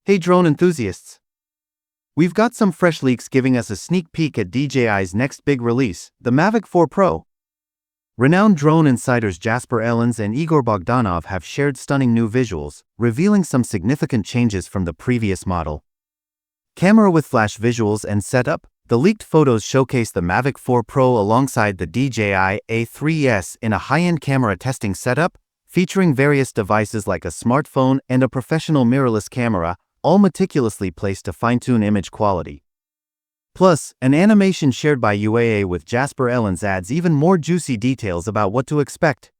Hey drone enthusiasts! We've got some fresh leaks giving us a sneak peek at DJI's next big release, the Mavic 4 Pro. Renowned drone insiders Jasper Ellens and Igor Bogdanov have shared stunning new visuals, revealing some significant changes from the previous model. Camera with flash visuals and setup, the leaked photos showcase the Mavic 4 Pro alongside the DJI A3S in a high-end camera testing setup, featuring various devices like a smartphone and a professional mirrorless camera, all meticulously placed to fine-tune image quality. Plus, an animation shared by UAA with Jasper Ellens adds even more juicy details about what to expect.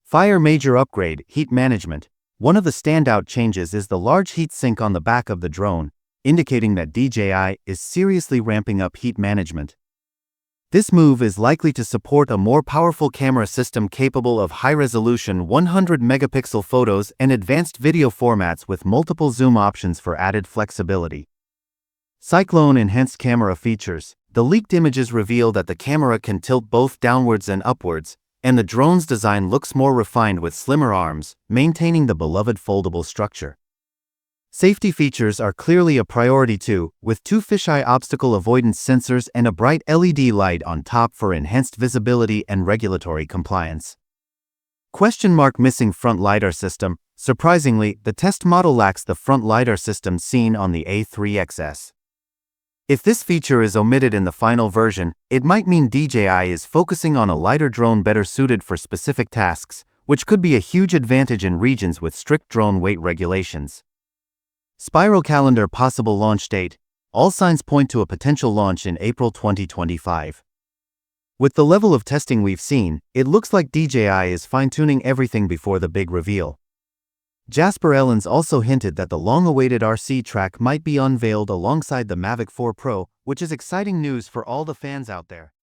Fire major upgrade, heat management. One of the standout changes is the large heat sink on the back of the drone, indicating that DJI is seriously ramping up heat management. This move is likely to support a more powerful camera system capable of high-resolution 100-megapixel photos and advanced video formats with multiple zoom options for added flexibility. Cyclone enhanced camera features. The leaked images reveal that the camera can tilt both downwards and upwards, and the drone's design looks more refined with slimmer arms, maintaining the beloved foldable structure. Safety features are clearly a priority too, with two fisheye obstacle avoidance sensors and a bright LED light on top for enhanced visibility and regulatory compliance. Missing front LiDAR system. Surprisingly, the test model lacks the front LiDAR system seen on the A3XS. If this feature is omitted in the final version, it might mean DJI is focusing on a lighter drone better suited for specific tasks, which could be a huge advantage in regions with strict drone weight regulations. Spiral calendar possible launch date. All signs point to a potential launch in April 2025. With the level of testing we've seen, it looks like DJI is fine-tuning everything before the big reveal. Jasper Ellens also hinted that the long-awaited RC track might be unveiled alongside the Mavic 4 Pro, which is exciting news for all the fans out there.